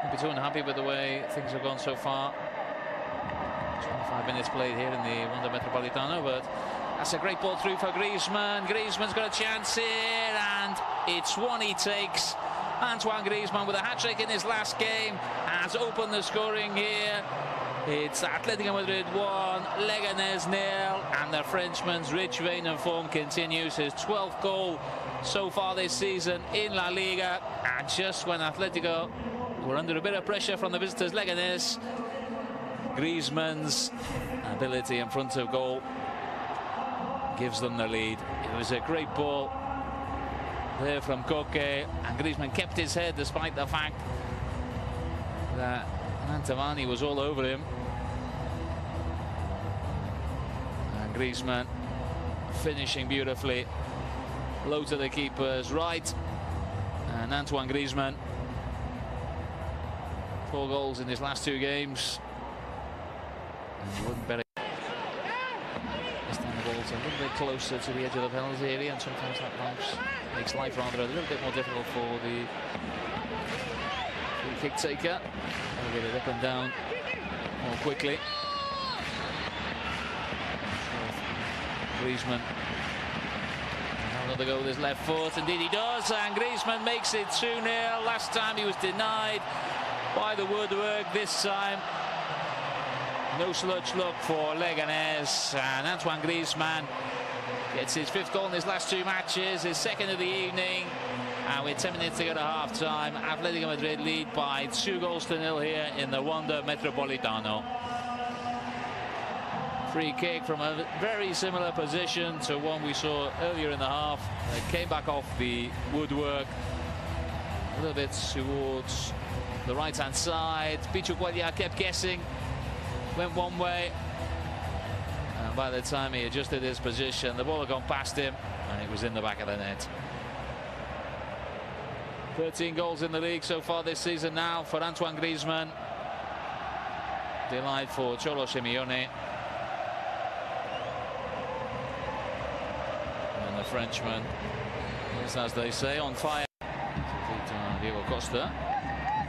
Won't be too unhappy with the way things have gone so far. 25 minutes played here in the Wanda Metropolitano, but that's a great ball through for Griezmann. Griezmann's got a chance here, and it's one he takes. Antoine Griezmann, with a hat-trick in his last game, has opened the scoring here. It's Atletico Madrid 1, Leganes 0, and the Frenchman's rich vein of form continues. His 12th goal so far this season in La Liga. And just when Atletico were under a bit of pressure from the visitors, Leganes, Griezmann's ability in front of goal gives them the lead. It was a great ball there from Koke, and Griezmann kept his head despite the fact that Mantovani was all over him. And Griezmann finishing beautifully, low to the keeper's right. And Antoine Griezmann, 4 goals in his last 2 games. And you wouldn't bet it. This time the ball's a little bit closer to the edge of the penalty area, and sometimes that makes life rather a little bit more difficult for the free kick taker. I'll get it up and down more quickly. Griezmann. Another go with his left foot, indeed he does, and Griezmann makes it 2-0. Last time he was denied by the woodwork. This time, no sludge look for Leganes, and Antoine Griezmann gets his 5th goal in his last 2 matches, his 2nd of the evening. And with 10 minutes to go to half-time, Atletico Madrid lead by 2-0 here in the Wanda Metropolitano. Free kick from a very similar position to one we saw earlier in the half. It came back off the woodwork, a little bit towards the right-hand side. Pichu Guadia kept guessing, went one way, and by the time he adjusted his position, the ball had gone past him, and it was in the back of the net. 13 goals in the league so far this season now for Antoine Griezmann. Delight for Cholo Simeone. And the Frenchman is, as they say, on fire. Diego Costa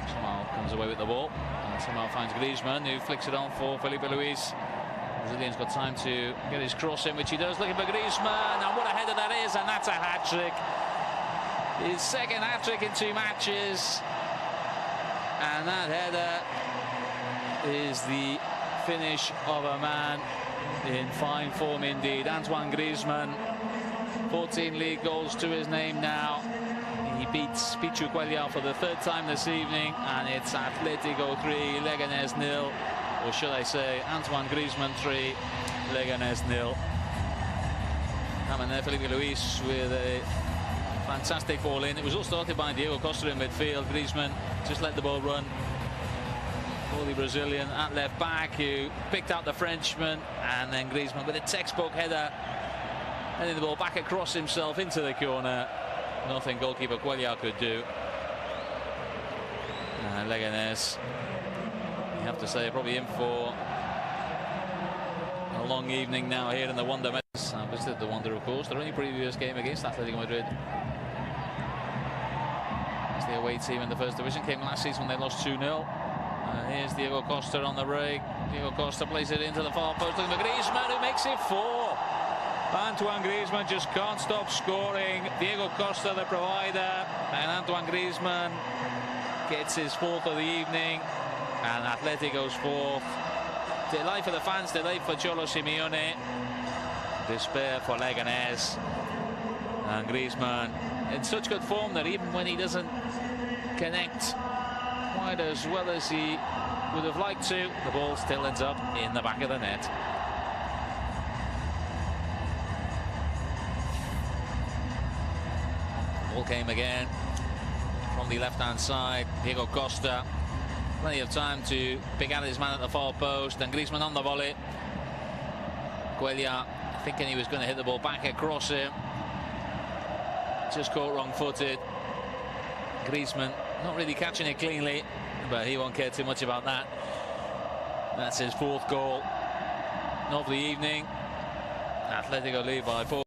somehow comes away with the ball, and somehow finds Griezmann, who flicks it on for Felipe Luis. Brazilian's got time to get his cross in, which he does, looking for Griezmann, and what a header that is, and that's a hat-trick. His 2nd hat-trick in 2 matches, and that header is the finish of a man in fine form indeed. Antoine Griezmann, 14 league goals to his name now. He beats Pichu Guadia for the 3rd time this evening, and it's Atletico 3, Leganes 0, or should I say Antoine Griezmann 3, Leganes 0. Coming there, Felipe Luis with a fantastic ball in. It was all started by Diego Costa in midfield. Griezmann just let the ball run for the Brazilian at left back, who picked out the Frenchman, and then Griezmann with a textbook header, heading the ball back across himself into the corner. Nothing goalkeeper Guadia could do. Leganes, you have to say, probably in for a long evening now here in the Wanda. I visited the Wanda, of course. Their only previous game against Atletico Madrid as the away team in the 1st division came last season when they lost 2-0. Here's Diego Costa on the break. Diego Costa plays it into the far post, looking for Griezmann, who makes it 4. Antoine Griezmann just can't stop scoring. Diego Costa, the provider, and Antoine Griezmann gets his 4th of the evening, and Atletico's 4th. Delight for the fans, delight for Cholo Simeone, despair for Leganes. And Griezmann in such good form that even when he doesn't connect quite as well as he would have liked to, the ball still ends up in the back of the net. Ball came again from the left-hand side. Diego Costa, plenty of time to pick out his man at the far post, and Griezmann on the volley. Guadia thinking he was going to hit the ball back across him, just caught wrong-footed. Griezmann not really catching it cleanly, but he won't care too much about that. That's his 4th goal of the evening. Atletico lead by 4.